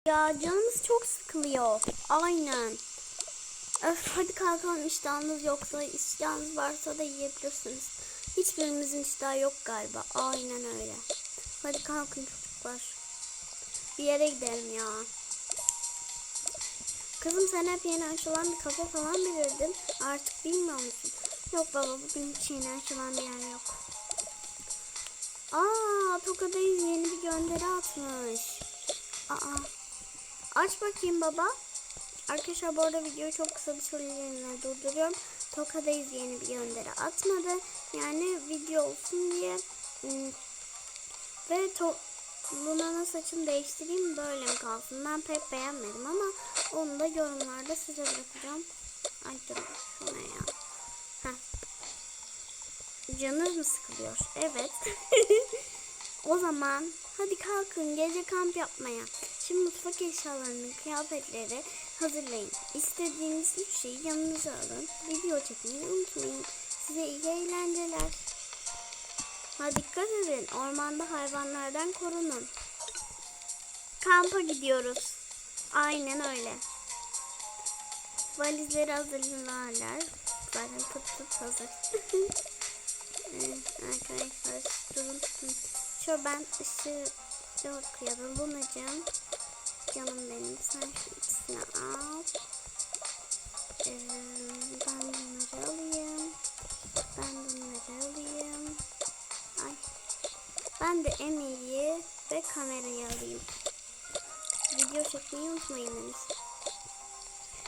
Ya canımız çok sıkılıyor. Aynen. Öf, hadi kalkalım, iştahınız yoksa, iştahınız varsa da yiyebilirsiniz. Hiçbirimizin iştahı yok galiba. Aynen öyle. Hadi kalkın çocuklar. Bir yere gidelim ya. Kızım, sen hep yeni açılan bir kafe falan bilirdin. Artık bilmiyor musun? Yok baba, bugün hiç yeni açılan bir yer yok. Tokadayız yeni bir gönderi atmış. Aç bakayım baba. Arkadaşlar bu arada videoyu çok kısa bir süreliğine durduruyorum. Tokadayız yeni bir gönderi atmadı. Yani video olsun diye. Ve Luna'nın saçını değiştireyim, böyle mi kalsın? Ben pek beğenmedim ama onu da yorumlarda size bırakacağım. Ay dur, şu ne ya? Heh. Canınız mı sıkılıyor? Evet. O zaman hadi kalkın gece kamp yapmaya. Şimdi mutfak eşyalarını, kıyafetleri hazırlayın. İstediğiniz üç şeyi yanınıza alın. Video çekmeyi unutmayın. Size iyi eğlenceler. Ha, dikkat edin. Ormanda hayvanlardan korunun. Kampa gidiyoruz. Aynen öyle. Valizleri hazırlarlar. Zaten pıt hazır. Arkadaşlar durun. Şöyle ben ışığı yok ya da Lunacığım. Canım benim, sen şu ikisini al. Ben bunları alayım. Ben bunları alayım. Ay. Ben de Emi'yi ve kamerayı alayım. Video çekmeyi unutmayınız.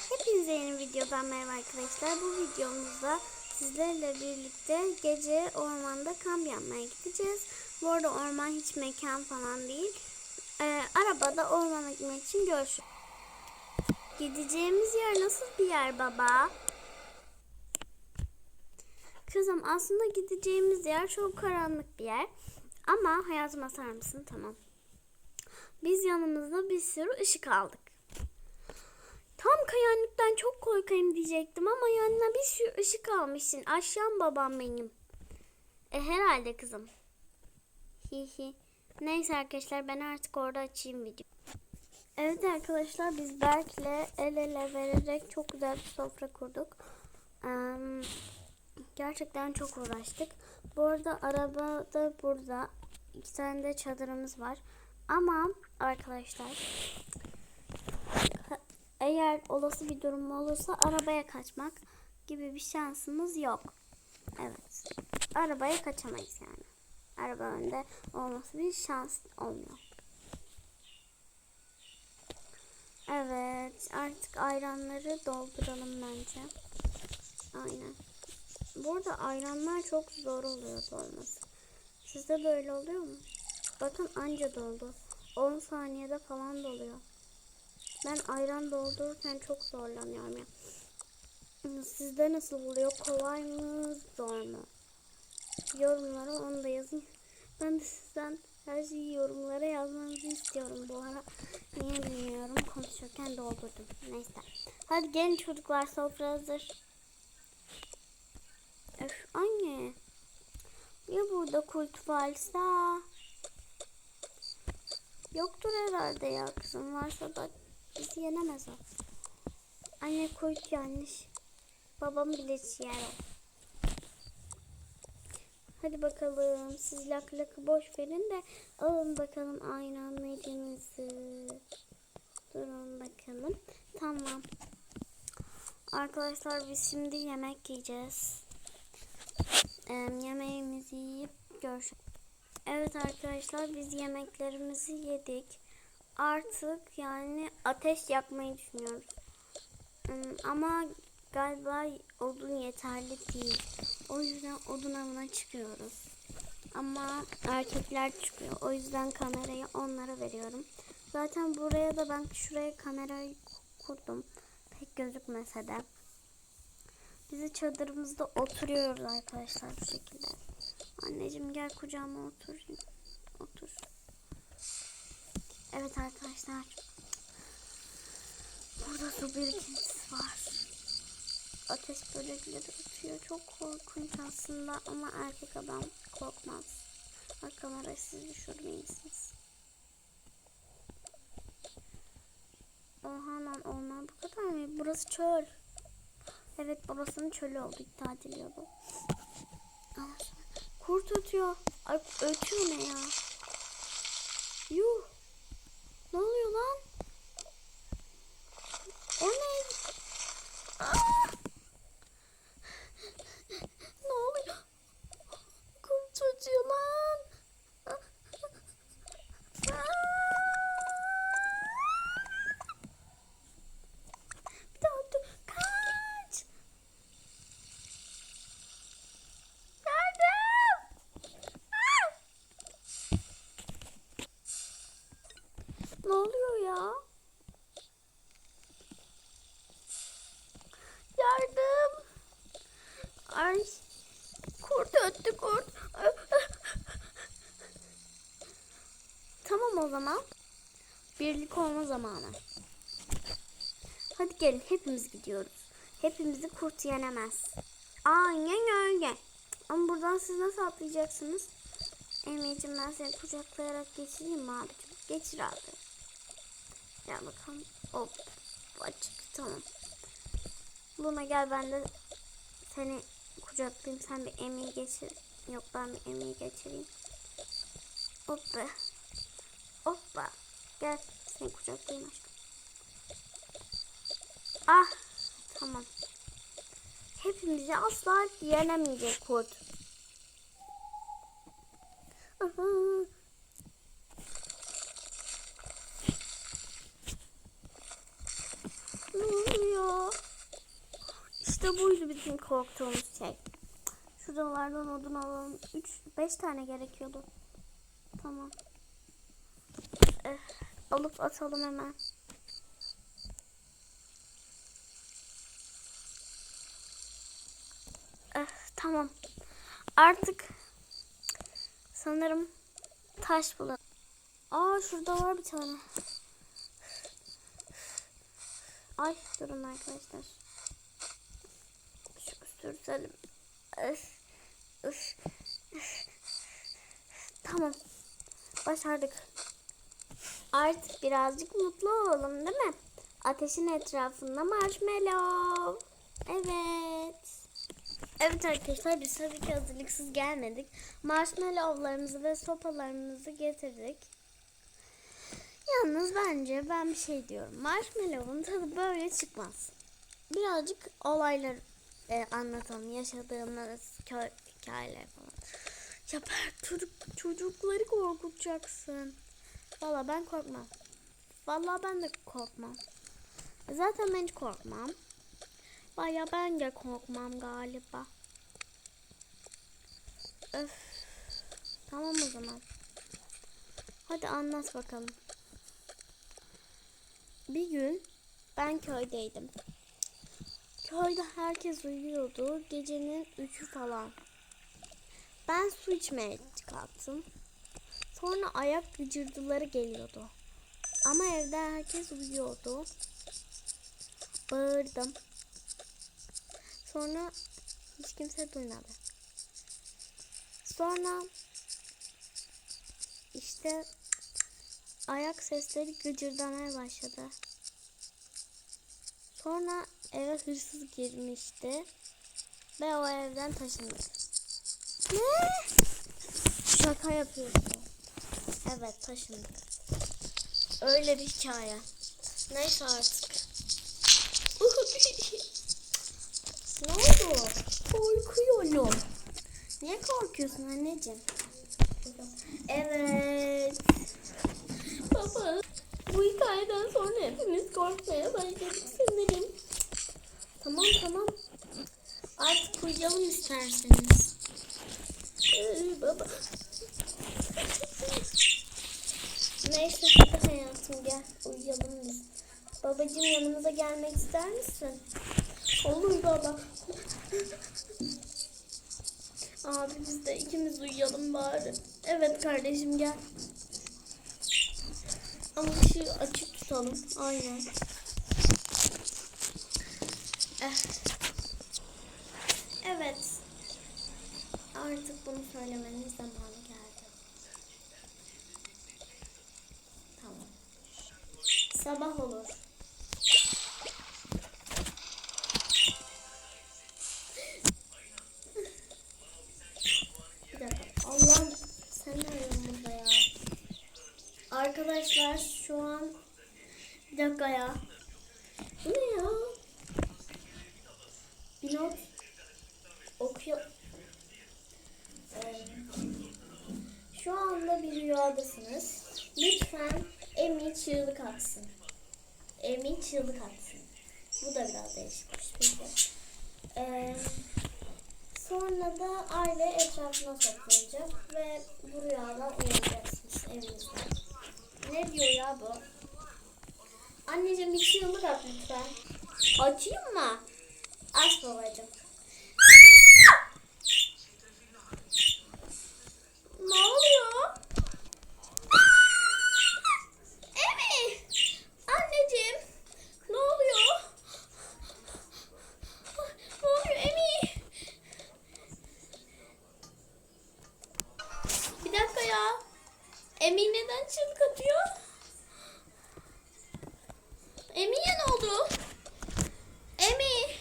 Hepinize yeni videodan merhaba arkadaşlar. Bu videomuzda sizlerle birlikte gece ormanda kamp yapmaya gideceğiz. Bu arada orman hiç mekan falan değil. Arabada ormana gitmek için görüşürüz. Gideceğimiz yer nasıl bir yer baba? Kızım, aslında gideceğimiz yer çok karanlık bir yer. Ama hayatıma sar mısın? Tamam. Biz yanımızda bir sürü ışık aldık. Tam karanlıktan çok korkayım diyecektim ama yanına bir sürü ışık almışsın. Aşağım babam benim. Herhalde kızım. Hihi. Neyse arkadaşlar, ben artık orada açayım video. Evet arkadaşlar, biz Berk'le el ele vererek çok güzel bir sofra kurduk. Gerçekten çok uğraştık. Bu arada arabada burada 2 tane de çadırımız var. Ama arkadaşlar, eğer olası bir durum olursa arabaya kaçmak gibi bir şansımız yok. Evet. Arabaya kaçamayız yani. Araba önde olması bir şans olmuyor. Evet. Artık ayranları dolduralım bence. Aynen. Bu arada ayranlar çok zor oluyor dolması. Sizde böyle oluyor mu? Bakın anca doldu. 10 saniyede falan doluyor. Ben ayran doldururken çok zorlanıyorum ya. Sizde nasıl oluyor? Kolay mı? Zor mu? Yorumlara onu da yazın. Ben de sizden her şeyi yorumlara yazmanızı istiyorum bu ara. Niye bilmiyorum. Konuşurken doldurdum. Neyse. Hadi gelin çocuklar, sofra hazır. Öf anne. Ya burada kurt varsa? Yoktur herhalde ya kızım. Varsa da bizi yenemez o. Anne, kurt yanlış. Babam bile yer o. Hadi bakalım, siz lakı boş verin de alın bakalım ayranlarınızı. Durun bakalım. Tamam. Arkadaşlar, biz şimdi yemek yiyeceğiz. Yemeğimizi yiyip görüşürüz. Evet arkadaşlar, biz yemeklerimizi yedik. Artık yani ateş yakmayı düşünüyoruz. Ama galiba odun yeterli değil. O yüzden odun avına çıkıyoruz. Ama erkekler çıkıyor. O yüzden kamerayı onlara veriyorum. Zaten buraya da ben şuraya kamerayı kurdum. Pek gözükmese de. Biz çadırımızda oturuyoruz arkadaşlar bu şekilde. Anneciğim gel kucağıma otur. Otur. Evet arkadaşlar. Burada su birikintisi var. Ateş böcekleri ötüyor. Çok korkunç aslında ama erkek adam korkmaz. Bak, kamerayı siz düşürmeyinsiniz. burası çöl. Evet, babasının çölü oldu, iddia ediliyordu. Kurt ötüyor. Ay, ötüyor ne ya? Yuh. Ne oluyor lan? O ne? Aa! Ne oluyor? Kurt ötüyor lan. Bir daha ötü. Kaç. Yardım. Ne oluyor ya? Yardım. Ay. Kurt öttü, kurt. Tamam o zaman. Birlik olma zamanı. Hadi gelin, hepimiz gidiyoruz. Hepimizi kurt yenemez. Aynen öyle. Ama buradan siz nasıl atlayacaksınız? Emre'cim, ben seni kucaklayarak geçireyim mi abicim? Geçir abi. Gel bakalım. Hop. Açık. Tamam. Luna gel, ben de seni kucaklayayım. Sen bir Emre'yi geçir. Yok, ben bir Emre'yi geçireyim. Hoppa. Hoppa. Gel, seni kucaklayayım aşkım. Ah. Tamam. Hepimizi asla yenemeyecek kurt. Aha. Ne oluyor? İşte buydu bizim korktuğumuz şey. Şuralardan odun alalım. 5 tane gerekiyordu. Tamam. Alıp atalım hemen. Tamam. Artık sanırım taş bulalım. Aa, şurada var bir tane. Ay, durun arkadaşlar. Şu sürtelim. Tamam. Başardık. Artık birazcık mutlu olalım, değil mi? Ateşin etrafında marshmallow. Evet. Evet arkadaşlar, biz tabii ki hazırlıksız gelmedik. Marshmallowlarımızı ve sopalarımızı getirdik. Yalnız bence ben bir şey diyorum. Marshmallow'un tadı böyle çıkmaz. Birazcık olaylar anlatalım. Yaşadığımız hikayeler falan. Ya çocukları korkutacaksın. Valla ben korkmam. Valla ben de korkmam. Zaten ben hiç korkmam. Baya ben de korkmam galiba. Öf. Tamam o zaman. Hadi anlat bakalım. Bir gün ben köydeydim. Köyde herkes uyuyordu. Gecenin 3'ü falan. Ben su içmeye kalktım. Sonra ayak gıcırtıları geliyordu. Ama evde herkes uyuyordu. Bağırdım. Sonra hiç kimse duymadı. Sonra işte ayak sesleri gıcırdamaya başladı. Sonra eve hırsız girmişti ve o evden taşındık. Ne? Şaka yapıyorsun. Evet, taşındık. Öyle bir hikaye. Neyse artık. Ne oldu? Korkuyorum. Niye korkuyorsun anneciğim? Evet. Baba, bu hikayeden sonra hepimiz korkmaya başladık sanırım. Tamam. Artık uyuyalım isterseniz. Baba. Neyse hadi hayatım, gel uyuyalım biz. Babacığım, yanımıza gelmek ister misin? Olur baba. Abi, biz de ikimiz uyuyalım bari. Evet kardeşim, gel. Ama ışığı açık tutalım. Aynen. Evet. Artık bunu söylemenin zamanı geldi. Tamam. Sabah olur. Arkadaşlar şu an bir dakika ya. Bu ne ya? Bir not okuyor. Şu anda bir rüyadasınız. Lütfen Emi çığlık atsın. Emi çığlık atsın. Bu da biraz değişikmiş. Peki. Sonra da aile etrafına toplanacak ve bu rüyadan uyanacaksınız evinizde. Ne diyor ya bu? Anneciğim bir çığlık at lütfen. Açayım mı? Aç babacığım. Ne oluyor? Emi! Anneciğim! Ne oluyor? Ne oluyor Emi? Bir dakika ya. Emi neden çığlık atıyor? Emi'ye ne oldu? Emi!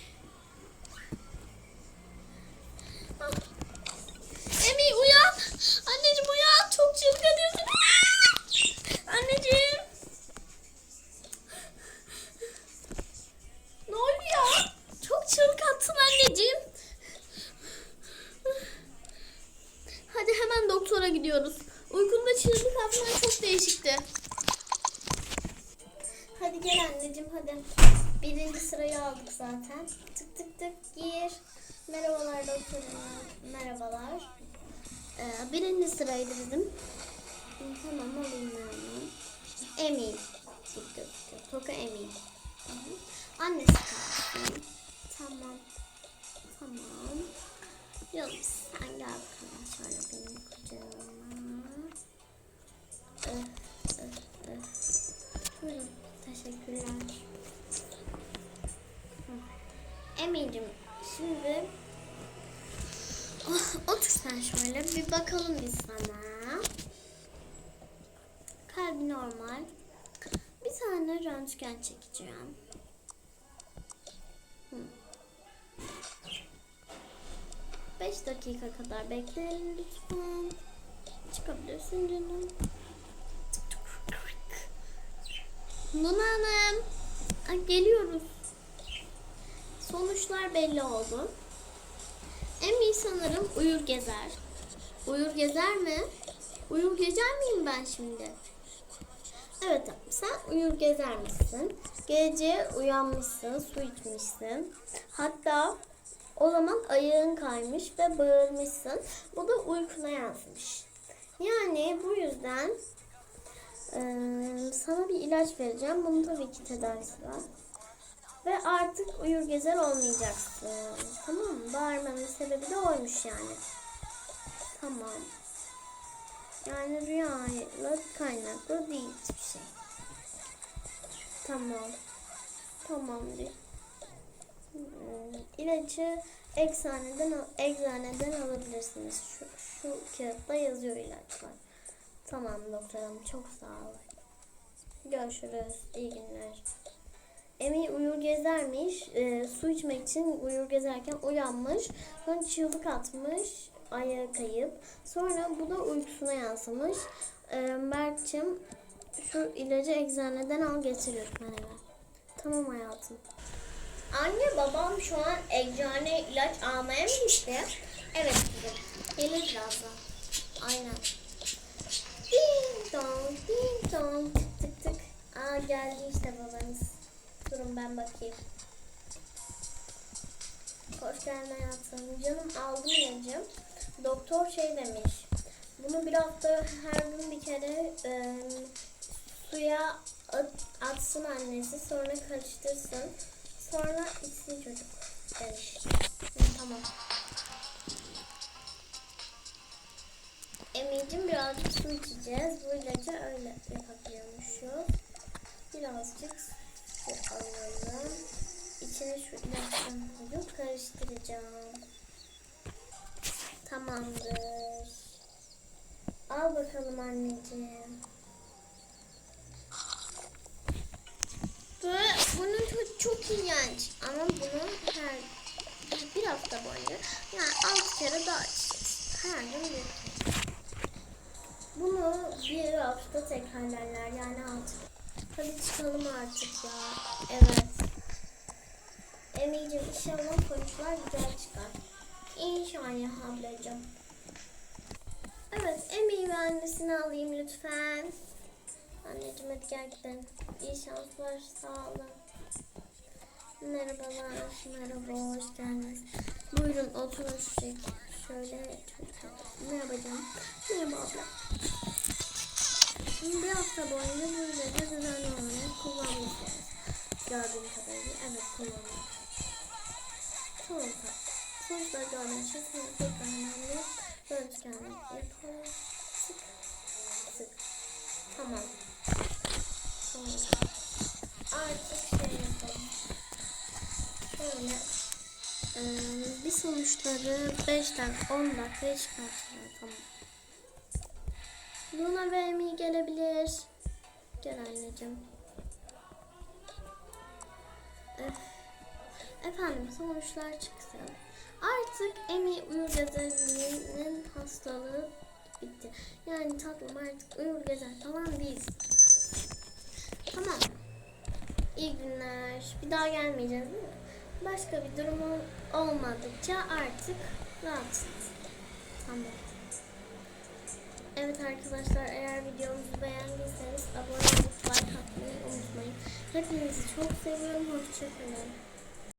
Emi uyan! Anneciğim uyan! Çok çığlık atıyorsun. Anneciğim! Ne oluyor? Çok çığlık attın anneciğim. Hadi hemen doktora gidiyoruz. Uykunda çığlık atman çok değişikti. Hadi gel anneciğim hadi. Birinci sırayı aldık zaten. Tık tık tık gir. Merhabalar doktorum. Merhabalar. Birinci sıraydı bizim. Tamam alayım ben. Emin. Toka Emin. Annesi kalsın. Tamam. Tamam. Yalnız sen gel bakalım şöyle benim kucağıma. Buyurun. Teşekkürler. Emin'cim şimdi otur sen şöyle bir bakalım biz sana. Kalbi normal. Bir tane röntgen çekeceğim. 5 dakika kadar bekleyelim lütfen. Çıkabilirsin canım. Luna Hanım. Geliyoruz. Sonuçlar belli oldu. Emi sanırım uyur gezer. Uyur gezer mi? Uyur gezer miyim ben şimdi? Evet sen uyur gezer misin? Gece uyanmışsın, su içmişsin. Hatta o zaman ayağın kaymış ve bağırmışsın. Bu da uykuna yansımış. Yani bu yüzden sana bir ilaç vereceğim. Bunun tabii ki tedavisi var. Ve artık uyur gezer olmayacaksın. Tamam mı? Bağırmanın sebebi de oymuş yani. Tamam. Yani rüyayla kaynaklı değil hiçbir şey. Tamam. Tamamdır. İlacı eczaneden alabilirsiniz. Şu kağıtta yazıyor ilaçlar. Tamam doktorum çok sağ ol. Görüşürüz. İyi günler. Emi uyur gezermiş. Su içmek için uyur gezerken uyanmış. Sonra çığlık atmış. Ayağı kayıp. Sonra bu da uykusuna yansımış. Berk'cim şu ilacı eczaneden al getir lütfen eve. Tamam hayatım. Anne babam şu an eczane ilaç almaya mı gitti? Evet kızım. Gelir birazdan. Aynen. Ding dong ding dong tık tık tık. Geldi işte babanız. Durun ben bakayım. Hoş geldin hayatım. Canım aldım ilacım. Doktor şey demiş. Bunu bir hafta her gün bir kere suya atsın annesi. Sonra karıştırsın. Sonra içsin çocuk demiş. Tamam. Eminim birazcık su içeceğiz. Bu ilacı öyle yapabiliyormuşuz. Birazcık su alalım. İçine şu ilaçtan koyup karıştıracağım. Tamamdır. Al bakalım anneciğim. Bunun çok iğrenç. Ama bunu bir hafta boyunca yani 6 kere daha içeceğiz. Her gün bir. Bunu bir hafta tekrarlarlar yani artık. Hadi çıkalım artık ya. Evet. Eminim inşallah sonuçlar güzel çıkar. İnşallah ablacığım. Evet, Emi ve annesini alayım lütfen. Anneciğim hadi gel gidelim. İyi şanslar, sağ olun. Merhabalar, merhaba, hoş geldiniz. Buyurun oturun şu şekilde. Şöyle çocuklar. Merhaba canım. Merhaba abla. Bir hafta boyunca bu ürünü düzenli olarak kullanmışsınız. Gördüğüm kadarıyla evet kullanıyorum. Tamam. Sonuçları görmek için seni tekrar önemli. Röntgenle yapalım. Sık. Sık. Tamam. Tamam. Artık şey yapalım. Şöyle. Bir sonuçları 5 dakika 10 dakika çıkartacağım. Tamam. Luna ve Emi gelebilir. Gel anneciğim. Efendim sonuçlar çıksın. Artık Emi uyur gezerliğinin hastalığı bitti. Yani tatlım artık uyur gezer falan değil. Tamam. İyi günler. Bir daha gelmeyeceğiz değil mi? Başka bir durumu olmadıkça artık rahatsınız. Tamam. Evet arkadaşlar eğer videomuzu beğendiyseniz abone olup like atmayı unutmayın. Hepinizi çok seviyorum. Hoşçakalın.